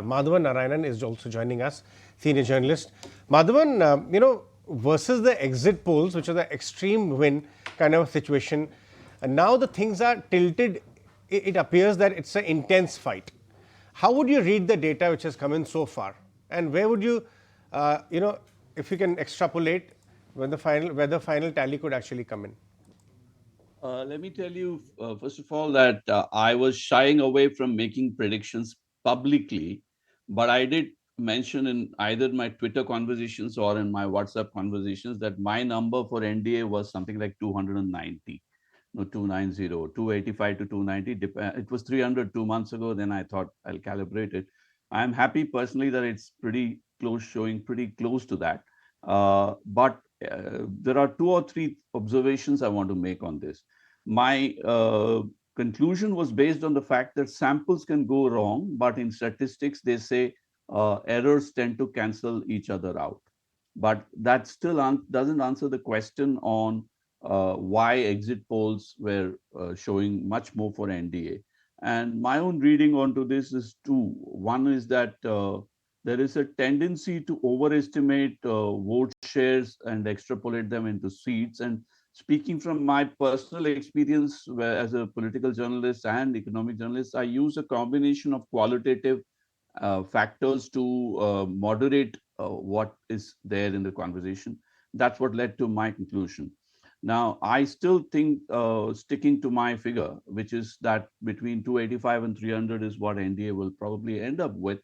Madhavan Narayanan is also joining us, senior journalist. Madhavan, versus the exit polls, which are the extreme win kind of a situation, and now the things are tilted. It appears that it's an intense fight. How would you read the data which has come in so far, and where would you, if you can extrapolate when where the final tally could actually come in? Let me tell you, first of all, that I was shying away from making predictions publicly, but I did mention in either my Twitter conversations or in my WhatsApp conversations that my number for NDA was something like 290, no, 290, 285 to 290. It was 300 2 months ago. Then I thought I'll calibrate it. I'm happy personally that it's pretty close, showing pretty close to that. But there are two or three observations I want to make on this. My conclusion was based on the fact that samples can go wrong, but in statistics, they say errors tend to cancel each other out. But that still doesn't answer the question on why exit polls were showing much more for NDA. And my own reading onto this is two. One is that there is a tendency to overestimate vote shares and extrapolate them into seats. And speaking from my personal experience as a political journalist and economic journalist, I use a combination of qualitative factors to moderate what is there in the conversation. That's what led to my conclusion. Now, I still think sticking to my figure, which is that between 285 and 300 is what NDA will probably end up with,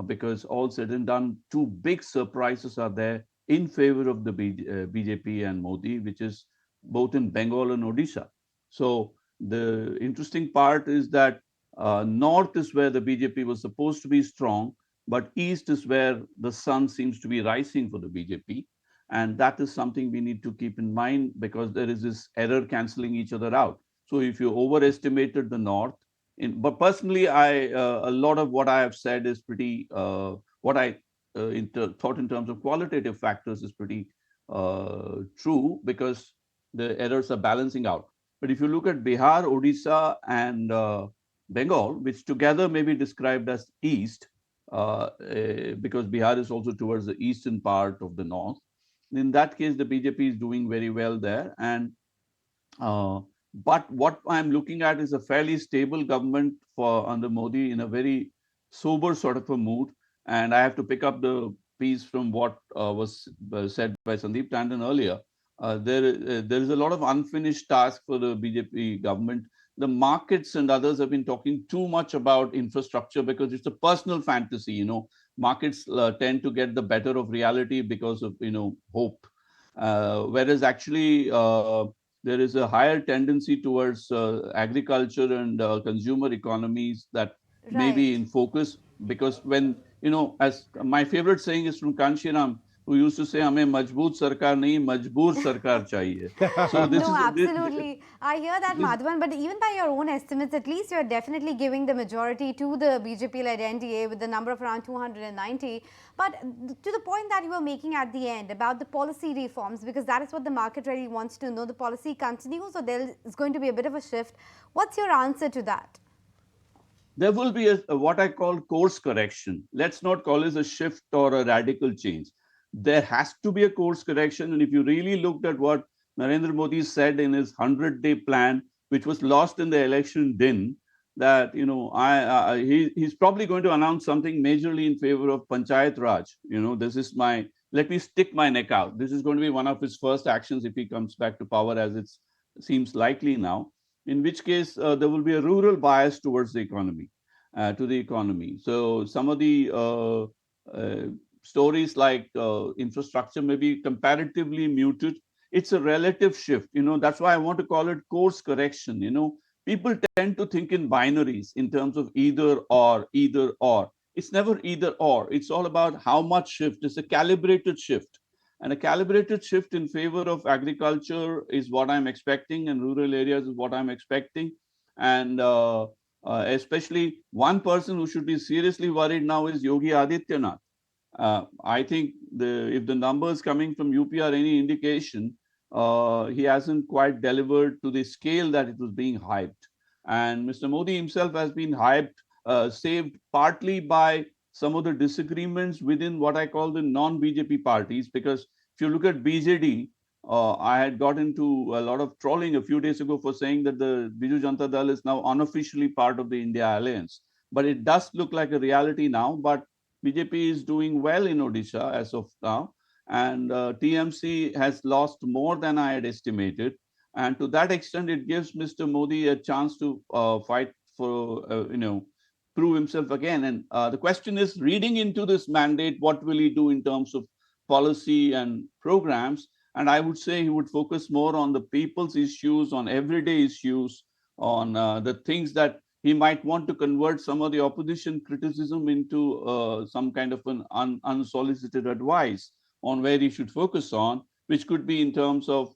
because all said and done, two big surprises are there in favor of the BJP and Modi, which is both in Bengal and Odisha. So the interesting part is that north is where the BJP was supposed to be strong, but east is where the sun seems to be rising for the BJP. And that is something we need to keep in mind, because there is this error canceling each other out. So if you overestimated the north, but personally, a lot of what I have said is pretty, what I thought in terms of qualitative factors is pretty true, because the errors are balancing out. But if you look at Bihar, Odisha, and Bengal, which together may be described as east, because Bihar is also towards the eastern part of the north. In that case, the BJP is doing very well there. And but what I'm looking at is a fairly stable government for under Modi, in a very sober sort of a mood. And I have to pick up the piece from what was said by Sandeep Tandon earlier. There is a lot of unfinished task for the BJP government. The markets and others have been talking too much about infrastructure because it's a personal fantasy. Markets tend to get the better of reality because of hope, whereas actually there is a higher tendency towards agriculture and consumer economies that may be Right. in focus. Because when as my favorite saying is from Kanshiram, who used to say, "हमें मजबूत सरकार नहीं, मजबूर सरकार चाहिए." So this No, is absolutely. I hear that, this, Madhavan, but even by your own estimates, at least you're definitely giving the majority to the BJP-led NDA with the number of around 290. But to the point that you were making at the end about the policy reforms, because that is what the market really wants to know, the policy continues or there is going to be a bit of a shift. What's your answer to that? there will be a what I call course correction. Let's not call it a shift or a radical change. There has to be a course correction. And if you really looked at what Narendra Modi said in his 100-day plan, which was lost in the election din, that he's probably going to announce something majorly in favor of Panchayat Raj. This is let me stick my neck out. This is going to be one of his first actions if he comes back to power, as it seems likely now. In which case, there will be a rural bias towards the economy, to the economy. So some of the stories like infrastructure may be comparatively muted. It's a relative shift. That's why I want to call it course correction. People tend to think in binaries in terms of either or, either or. It's never either or. It's all about how much shift. It's a calibrated shift. And a calibrated shift in favor of agriculture is what I'm expecting, and rural areas is what I'm expecting. And especially one person who should be seriously worried now is Yogi Adityanath. I think if the numbers coming from UP are any indication, he hasn't quite delivered to the scale that it was being hyped. And Mr. Modi himself has been hyped, saved partly by some of the disagreements within what I call the non-BJP parties. Because if you look at BJD, I had got into a lot of trolling a few days ago for saying that the Biju Janata Dal is now unofficially part of the India alliance. But it does look like a reality now. But BJP is doing well in Odisha as of now. And TMC has lost more than I had estimated. And to that extent, it gives Mr. Modi a chance to fight for, prove himself again. And the question is, reading into this mandate, what will he do in terms of policy and programs? And I would say he would focus more on the people's issues, on everyday issues, on the things that he might want to convert some of the opposition criticism into some kind of an unsolicited advice on where he should focus on, which could be in terms of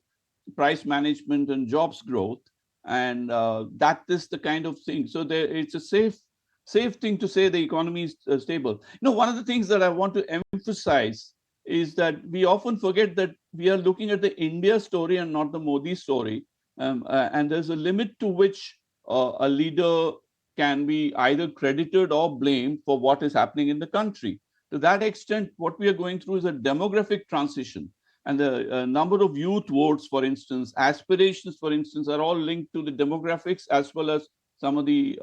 price management and jobs growth. And that is the kind of thing. So it's a safe thing to say the economy is stable. One of the things that I want to emphasize is that we often forget that we are looking at the India story and not the Modi story. And there's a limit to which a leader can be either credited or blamed for what is happening in the country. To that extent, what we are going through is a demographic transition. And the number of youth votes, for instance, aspirations, for instance, are all linked to the demographics as well as some of the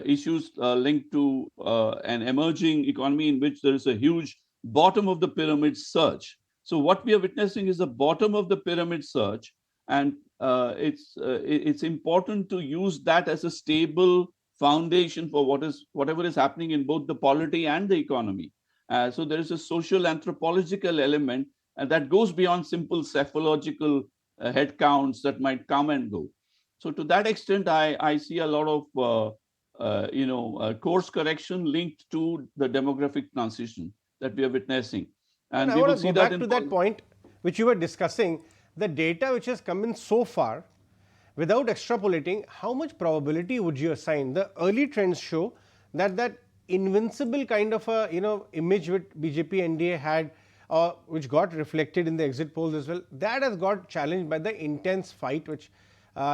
issues linked to an emerging economy in which there is a huge bottom of the pyramid surge. So what we are witnessing is the bottom of the pyramid surge, and it's important to use that as a stable foundation for whatever is happening in both the polity and the economy. So there is a social anthropological element and that goes beyond simple psephological head counts that might come and go. So to that extent, I see a lot of course correction linked to the demographic transition that we are witnessing. And I want to go back to that point which you were discussing, the data which has come in so far, without extrapolating, how much probability would you assign? The early trends show that invincible kind of a image which BJP NDA had, which got reflected in the exit polls as well, that has got challenged by the intense fight which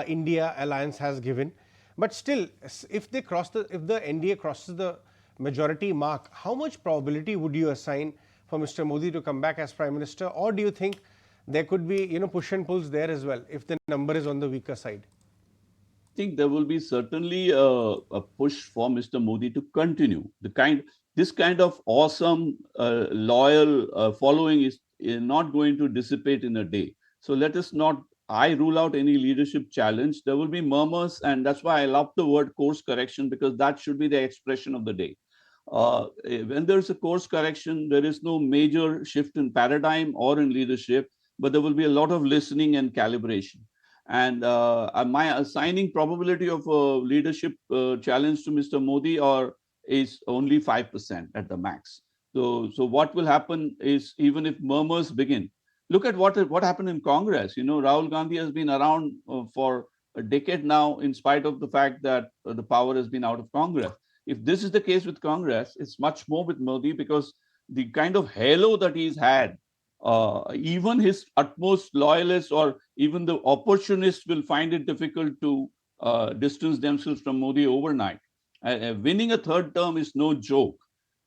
India alliance has given. But still, if the NDA crosses the majority mark, how much probability would you assign for Mr. Modi to come back as Prime Minister, or do you think there could be push and pulls there as well if the number is on the weaker side? I think there will be certainly a push for Mr. Modi to continue. This kind of awesome, loyal following is not going to dissipate in a day. So let us not, I rule out any leadership challenge. There will be murmurs, and that's why I love the word course correction, because that should be the expression of the day. When there's a course correction, there is no major shift in paradigm or in leadership, but there will be a lot of listening and calibration. And my assigning probability of a leadership challenge to Mr. Modi is only 5% at the max. So what will happen is, even if murmurs begin, look at what happened in Congress. Rahul Gandhi has been around for a decade now, in spite of the fact that the power has been out of Congress. If this is the case with Congress, it's much more with Modi, because the kind of halo that he's had, even his utmost loyalists or even the opportunists will find it difficult to distance themselves from Modi overnight. Winning a third term is no joke.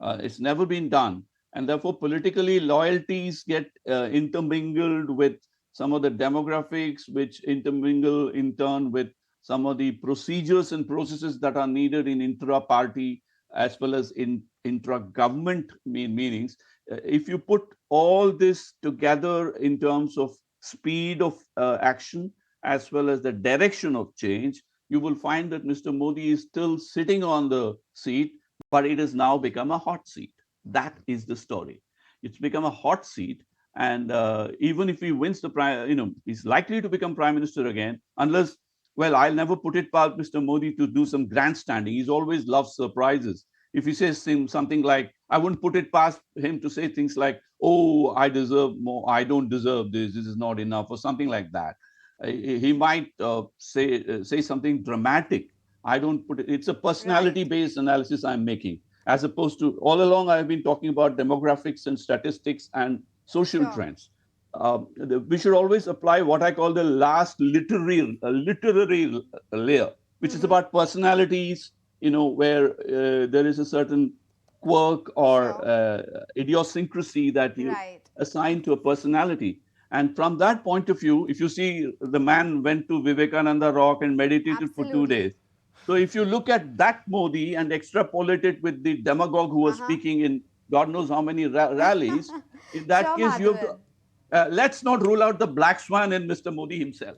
It's never been done. And therefore, politically, loyalties get intermingled with some of the demographics, which intermingle in turn with some of the procedures and processes that are needed in intra-party as well as in intra-government meetings. If you put all this together in terms of speed of action as well as the direction of change, you will find that Mr. Modi is still sitting on the seat, but it has now become a hot seat. That is the story. It's become a hot seat, and even if he wins the prime, he's likely to become prime minister again, unless, well, I'll never put it past Mr. Modi to do some grandstanding. He's always loved surprises. If he says something like, I wouldn't put it past him to say things like, oh, I deserve more, I don't deserve this is not enough, or something like that. He might say something dramatic. I don't put it, it's a personality-based analysis I'm making, as opposed to, all along I've been talking about demographics and statistics and social trends. We should always apply what I call the last literary layer, which is about personalities, where there is a certain quirk or Sure. idiosyncrasy that you Right. assign to a personality. And from that point of view, if you see the man went to Vivekananda Rock and meditated for 2 Absolutely. days. So if you look at that Modi and extrapolate it with the demagogue who was speaking in God knows how many rallies, in that Sure, case, you have to, Madhavan. let's not rule out the black swan in Mr. Modi himself.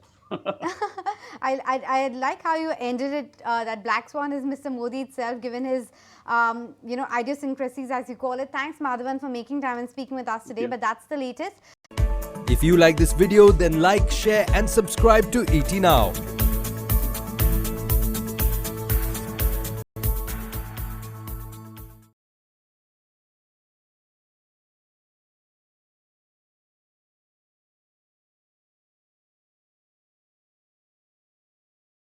I like how you ended it, that black swan is Mr. Modi itself, given his, idiosyncrasies, as you call it. Thanks, Madhavan, for making time and speaking with us today. you. But that's the latest. If you like this video, then like, share and subscribe to ET Now.